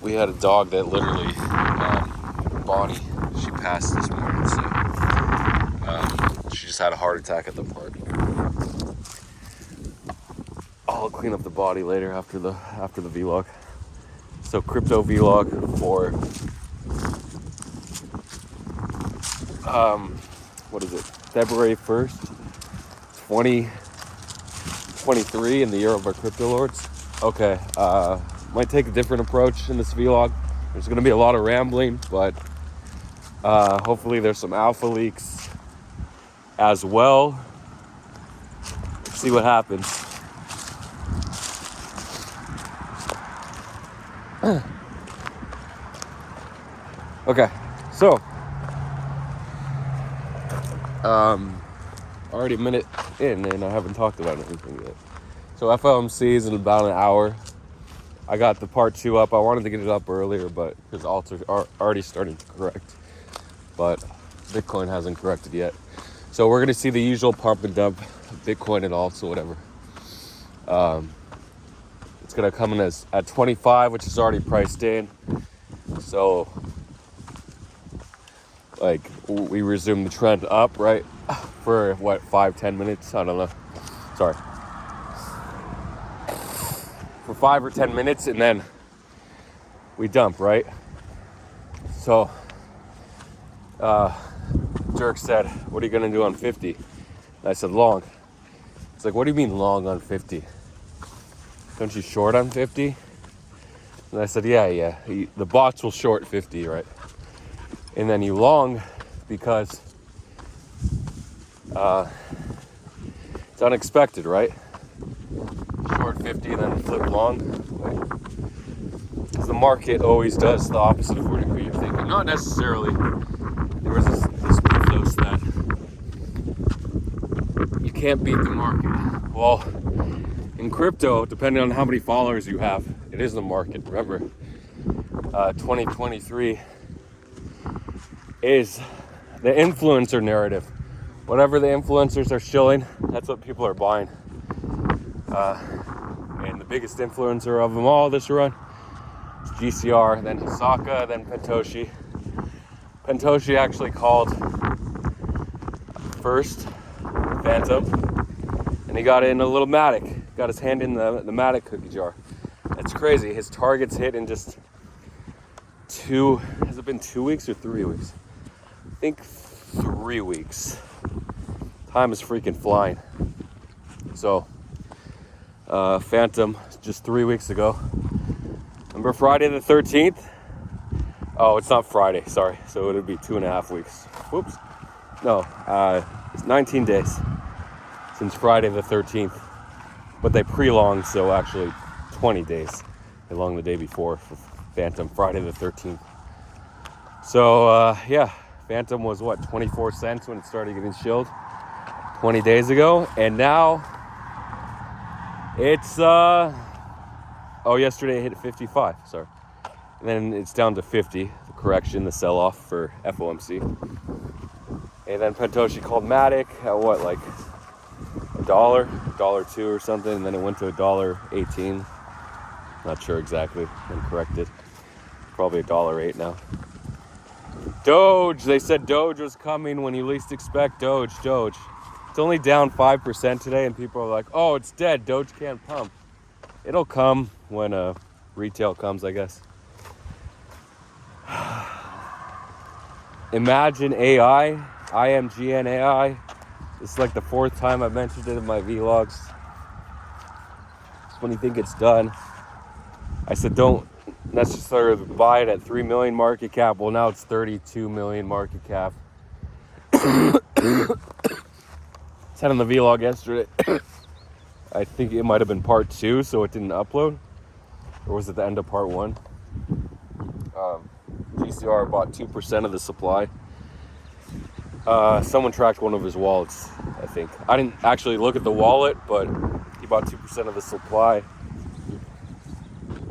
we had a dog that literally, Bonnie, she passed this morning, so she just had a heart attack at the park. I'll clean up the body later after the vlog. So crypto vlog for what is it? February 1st, 2023 in the year of our crypto lords. Okay, might take a different approach in this vlog. There's gonna be a lot of rambling, but hopefully there's some alpha leaks as well. Let's see what happens. Okay, so already a minute in and I haven't talked about anything yet. So FOMC is in about an hour. I got the part 2 up. I wanted to get it up earlier, but because alts are already starting to correct, but Bitcoin hasn't corrected yet. So we're gonna see the usual pump and dump, Bitcoin and alts or whatever. It's gonna come in at 25, which is already priced in. So like we resume the trend up, right? For what, 5-10 minutes? I don't know. Sorry. For 5 or 10 minutes and then we dump, right? So Dirk said, what are you gonna do on 50? And I said long. It's like, what do you mean long on 50? Don't you short on 50? And I said, yeah. The bots will short 50, right? And then you long because it's unexpected, right? Short 50 and then flip long. Because the market always does the opposite of what you're thinking. Not necessarily. There was this mythos that you can't beat the market. Well, in crypto, depending on how many followers you have, it is the market. Remember, 2023 is the influencer narrative. Whatever the influencers are shilling, that's what people are buying. And the biggest influencer of them all this run is GCR, then Hisaka, then Pentoshi. Pentoshi actually called first Phantom, and he got in a little Matic. Got his hand in the Matic cookie jar. That's crazy. His target's hit in just has it been 2 weeks or 3 weeks? I think 3 weeks. Time is freaking flying. So, Phantom, just 3 weeks ago. Remember Friday the 13th? Oh, it's not Friday, sorry. So it would be 2.5 weeks. Whoops. No, it's 19 days since Friday the 13th. But they pre-longed, so actually 20 days. They longed the day before for Phantom, Friday the 13th. So, yeah, Phantom was what, 24 cents when it started getting shilled 20 days ago. And now it's, yesterday it hit 55, sorry. And then it's down to 50, the correction, the sell-off for FOMC. And then Pentoshi called Matic at what, like $1.02 or something, and then it went to $1.18. Not sure exactly, and corrected. Probably $1.08 now. Doge, they said Doge was coming when you least expect Doge. It's only down 5% today, and people are like, oh, it's dead, Doge can't pump. It'll come when retail comes, I guess. Imagine AI, IMGN AI. This is like the 4th time I've mentioned it in my vlogs. It's when you think it's done. I said don't necessarily buy it at 3 million market cap. Well, now it's 32 million market cap. Said on the vlog yesterday. I think it might have been part 2, so it didn't upload. Or was it the end of part 1? GCR bought 2% of the supply. Someone tracked one of his wallets, I think. I didn't actually look at the wallet, but he bought 2% of the supply.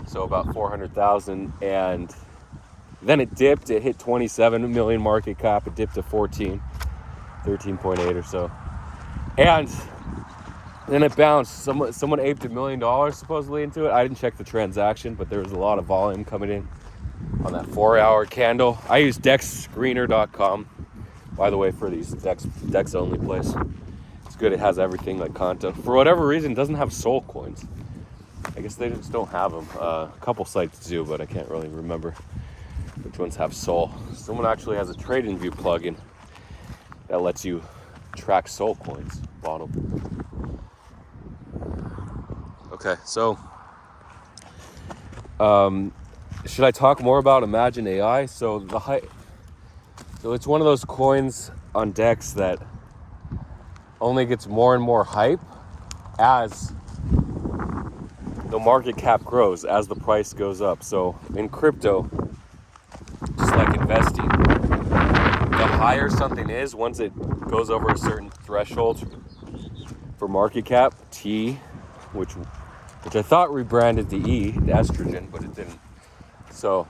So about 400,000. And then it dipped. It hit 27 million market cap. It dipped to 13.8 or so. And then it bounced. Someone aped $1 million supposedly into it. I didn't check the transaction, but there was a lot of volume coming in. on that 4-hour candle. I use dexscreener.com, by the way, for these Dex only place. It's good. It has everything like content. For whatever reason, it doesn't have soul coins. I guess they just don't have them. A couple sites do, but I can't really remember which ones have soul. Someone actually has a TradingView plugin that lets you track soul coins. Bottom. Okay, so should I talk more about Imagine AI? So it's one of those coins on Dex that only gets more and more hype as the market cap grows, as the price goes up. So in crypto, just like investing, the higher something is, once it goes over a certain threshold for market cap, T, which I thought rebranded to E, the estrogen, but it didn't. So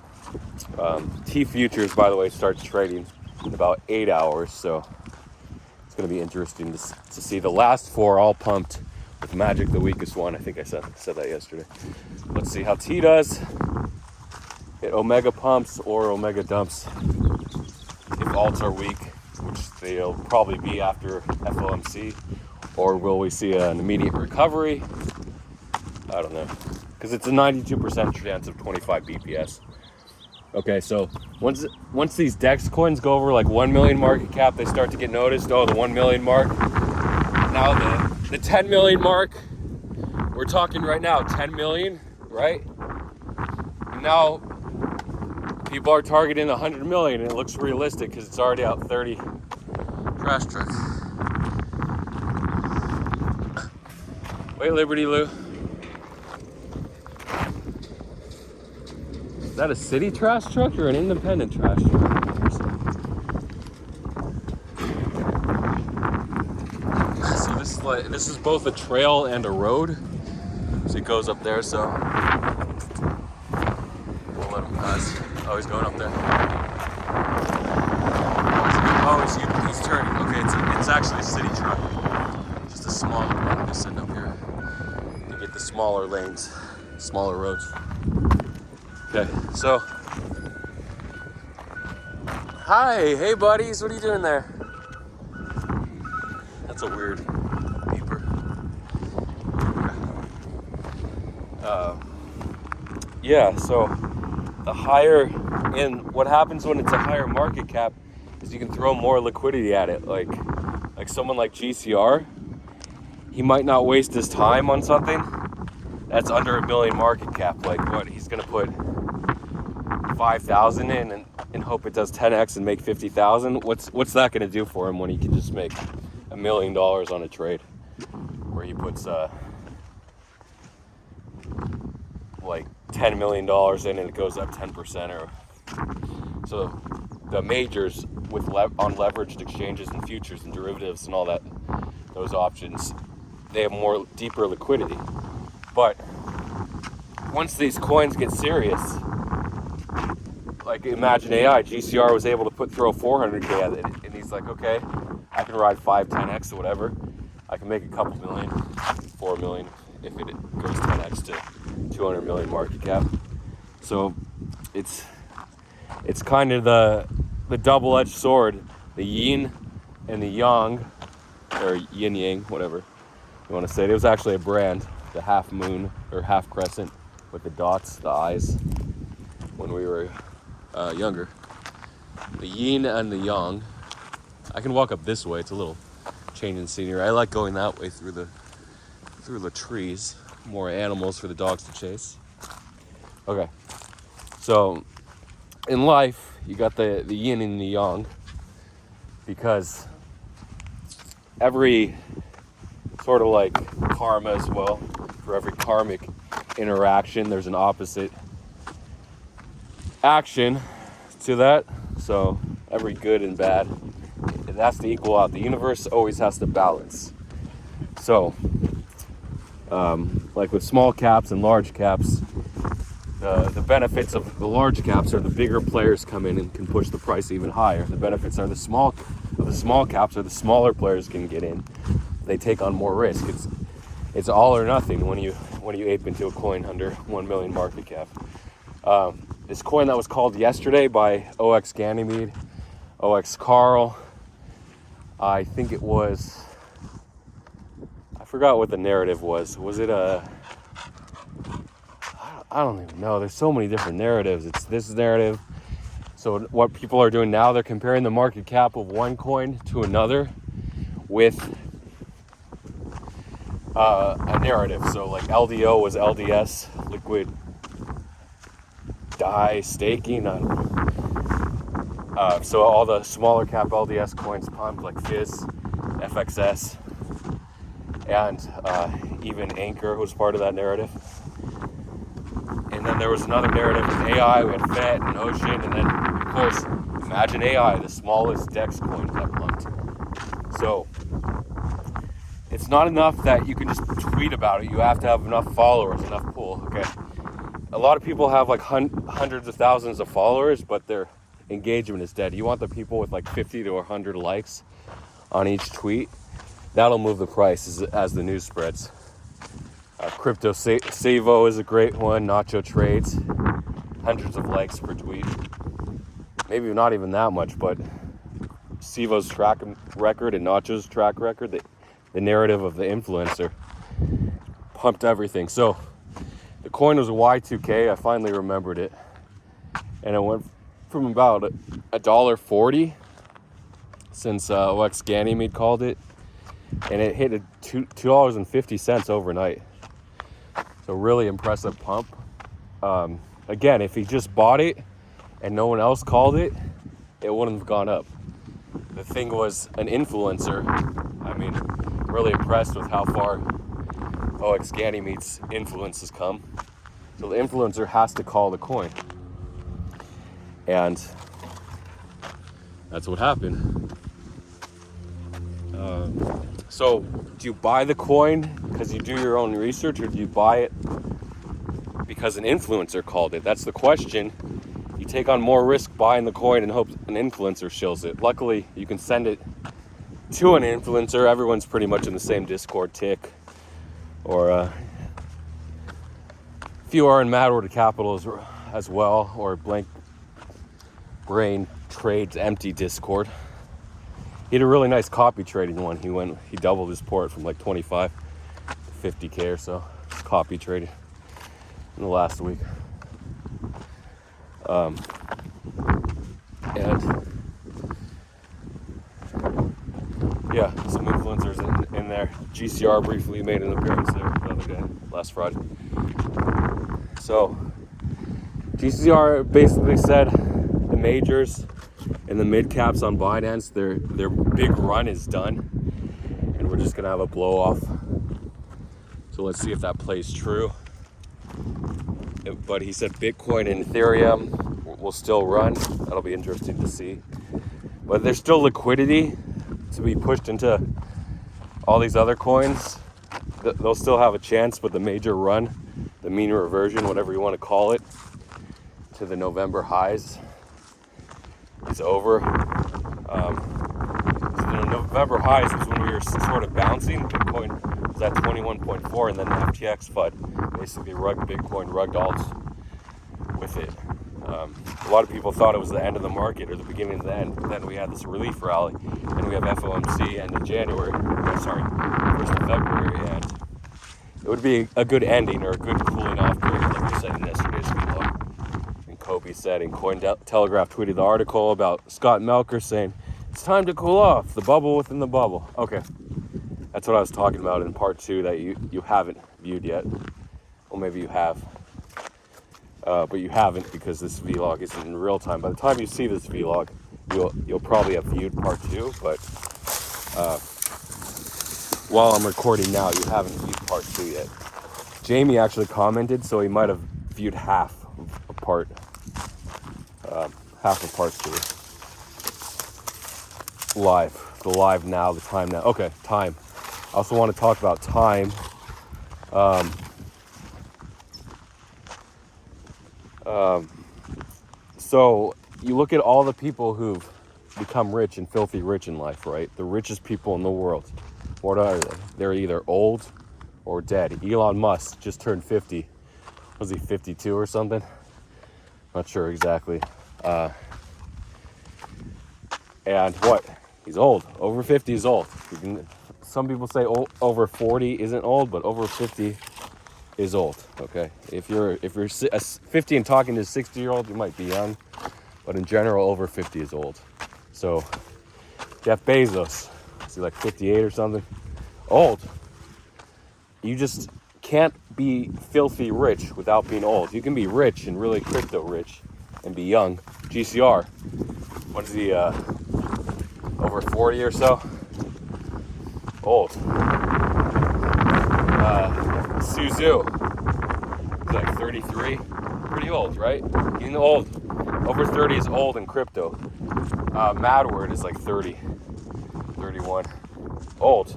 T futures, by the way, starts trading in about 8 hours. So it's going to be interesting to see the last 4 all pumped with Magic, the weakest one. I think I said that yesterday. Let's see how T does. It Omega pumps or Omega dumps if alts are weak, which they'll probably be after FOMC. Or will we see an immediate recovery? I don't know, because it's a 92% chance of 25 BPS. Okay, so once these DEX coins go over like 1 million market cap, they start to get noticed. Oh, the 1 million mark. Now the 10 million mark. We're talking right now 10 million, right? And now people are targeting 100 million, and it looks realistic because it's already out 30 trash trucks. Wait, Liberty Lou. Is that a city trash truck or an independent trash truck? So this is both a trail and a road. So it goes up there, so we'll let him pass. Oh, he's going up there. Oh, he's turning. Okay, it's actually a city truck. Just a smaller one. I'm just sitting up here to get the smaller lanes, smaller roads. Okay, so hi, hey buddies, what are you doing there? That's a weird beeper. Yeah, so the higher, and what happens when it's a higher market cap is you can throw more liquidity at it. Like someone like GCR, he might not waste his time on something that's under $1 million market cap. Like what, he's gonna put 5,000 in and hope it does 10x and make 50,000. What's that going to do for him when he can just make $1 million on a trade where he puts like $10 million in and it goes up 10%? Or so the majors with on leveraged exchanges and futures and derivatives and all that, those options, they have more deeper liquidity. But once these coins get serious, like Imagine AI, GCR was able to throw 400K at it, and he's like, okay, I can ride 5-10x or whatever. I can make a couple million, 4 million, if it goes 10x to 200 million market cap. So it's kind of the double-edged sword, the yin and the yang, or yin yang, whatever you want to say. It was actually a brand, the half moon or half crescent with the dots, the eyes, when we were younger. The yin and the yang. I can walk up this way. It's a little change in scenery. I like going that way through the trees. More animals for the dogs to chase. Okay, so in life you got the yin and the yang, because every sort of like karma as well, for every karmic interaction there's an opposite action to that. So every good and bad, it has to equal out. The universe always has to balance. So like with small caps and large caps, the benefits of the large caps are the bigger players come in and can push the price even higher. The benefits are the small caps are the smaller players can get in. They take on more risk. It's all or nothing when you ape into a coin under 1 million market cap. this coin that was called yesterday by OX Ganymede, OX Carl. I think it was, I forgot what the narrative was. Was it I don't even know. There's so many different narratives. It's this narrative. So what people are doing now, they're comparing the market cap of one coin to another with a narrative. So like LDO was LDS, liquid die staking. So all the smaller cap LDS coins pumped, like Fizz, FXS, and even Anchor was part of that narrative. And then there was another narrative with AI. We had FET and Ocean, and then of course Imagine AI, the smallest DEX coin that pumped. So it's not enough that you can just tweet about it. You have to have enough followers, enough pull. Okay, a lot of people have like hundreds of thousands of followers, but their engagement is dead. You want the people with like 50 to 100 likes on each tweet. That'll move the price as the news spreads. Crypto Savo is a great one. Nacho Trades, hundreds of likes per tweet. Maybe not even that much, but Savo's track record and Nacho's track record, the narrative of the influencer, pumped everything. So the coin was a Y2K. I finally remembered it, and it went from about $1.40 since OX Ganymede called it, and it hit $2.50 overnight. So really impressive pump. Again, if he just bought it and no one else called it, it wouldn't have gone up. The thing was an influencer. I mean, really impressed with how far OX Ganymede's influence has come. So the influencer has to call the coin. And that's what happened. So do you buy the coin because you do your own research, or do you buy it because an influencer called it? That's the question. You take on more risk buying the coin and hope an influencer shills it. Luckily, you can send it to an influencer. Everyone's pretty much in the same Discord, Tick, or if you are in Mad Order Capital as well, or Blank Brain Trades Empty Discord. He had a really nice copy trading one. He doubled his port from like 25 to 50K or so. Copy traded in the last week. And yeah, some influencers in there. GCR briefly made an appearance there the other day, last Friday. So GCR basically said the majors and the mid caps on Binance, their big run is done, and we're just gonna have a blow off. So let's see if that plays true. But he said Bitcoin and Ethereum will still run. That'll be interesting to see. But there's still liquidity to be pushed into all these other coins. They'll still have a chance, but the major run, the mean reversion, whatever you want to call it, to the November highs is over. So the November highs was when we were sort of bouncing. Bitcoin was at 21.4, and then the FTX FUD basically rugged Bitcoin, rugged alts with it. A lot of people thought it was the end of the market or the beginning of the end. But then we had this relief rally, and we have FOMC end of January. 1st of February, and it would be a good ending or a good cooling off period, like we said in yesterday's video. And Kobe said, and Cointelegraph tweeted the article about Scott Melker saying, it's time to cool off, the bubble within the bubble. Okay, that's what I was talking about in part 2 that you haven't viewed yet. Well, maybe you have. But you haven't because this vlog isn't in real time. By the time you see this vlog, you'll probably have viewed part 2, but while I'm recording now, you haven't viewed part 2 yet. Jamie actually commented, so he might have viewed half of part 2. The live now, the time now. Okay, time. I also want to talk about time. So you look at all the people who've become rich and filthy rich in life, right? The richest people in the world. What are they? They're either old or dead. Elon Musk just turned 50. Was he 52 or something? Not sure exactly. And what? He's old. Over 50 is old. Some people say over 40 isn't old, but over 50 is old. Okay, if you're 50 and talking to a 60-year-old, you might be young, but in general, over 50 is old. So Jeff Bezos, is he like 58 or something? Old. You just can't be filthy rich without being old. You can be rich and really crypto rich and be young. GCR, what is he, over 40 or so? Old. Suzu, he's like 33. Pretty old, right? Getting old. Over 30 is old in crypto. Madword is like 30, 31. Old.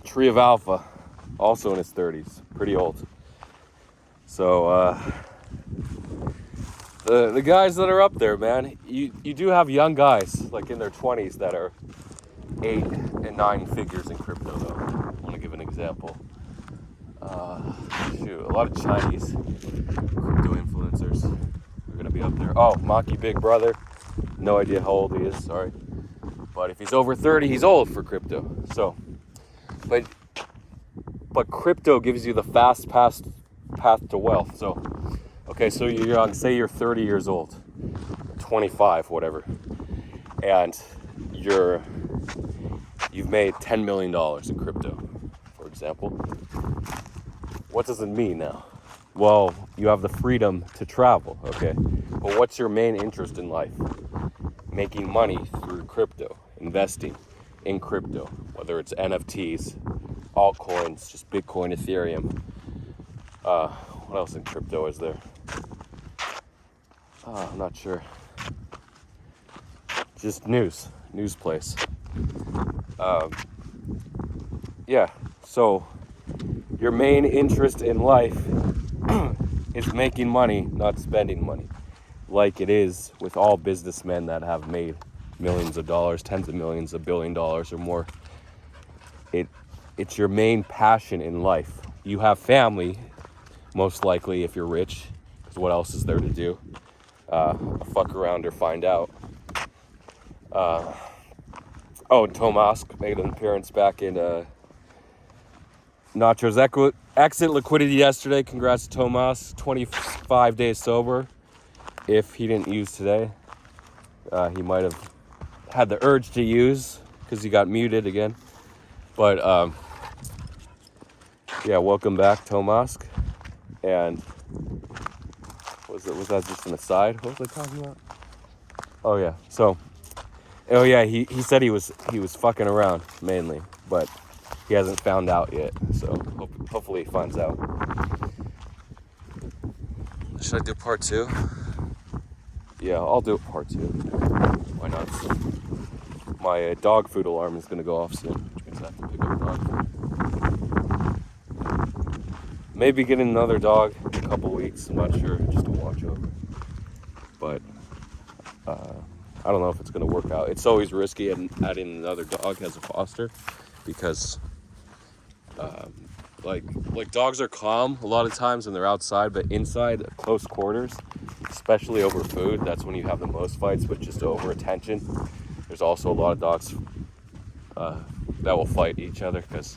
Tree of Alpha, also in his 30s. Pretty old. So, the guys that are up there, man, you do have young guys, like in their 20s, that are 8 and 9 figures in crypto, though. I want to give an example. A lot of Chinese crypto influencers are going to be up there. Oh, Maki Big Brother. No idea how old he is, sorry. But if he's over 30, he's old for crypto. So, but crypto gives you the fast path to wealth. So, okay, so you're young, say you're 30 years old, 25, whatever, and you've made $10 million in crypto, for example. What does it mean now? Well, you have the freedom to travel, okay? But what's your main interest in life? Making money through crypto, investing in crypto, whether it's NFTs, altcoins, just Bitcoin, Ethereum. What else in crypto is there? I'm not sure. Just news place. Yeah, so your main interest in life is making money, not spending money, like it is with all businessmen that have made millions of dollars, tens of millions, $1 billion or more. It's your main passion in life. You have family, most likely, if you're rich, because what else is there to do? Fuck around or find out. Tomask made an appearance back in Nacho's exit liquidity yesterday. Congrats to Tomas. 25 days sober. If he didn't use today, he might have had the urge to use because he got muted again. But yeah, welcome back, Tomask. And was that just an aside? What was I talking about? Oh yeah. So, he said he was fucking around mainly, but he hasn't found out yet. So hopefully he finds out. Should I do part 2? Yeah, I'll do part 2. Why not? My dog food alarm is gonna go off soon, which means I have to pick up dog food. Maybe getting another dog in a couple weeks. I'm not sure, just to watch over. But I don't know if it's gonna work out. It's always risky adding another dog as a foster because like dogs are calm a lot of times when they're outside, but inside close quarters, especially over food, that's when you have the most fights. But just over attention, there's also a lot of dogs that will fight each other because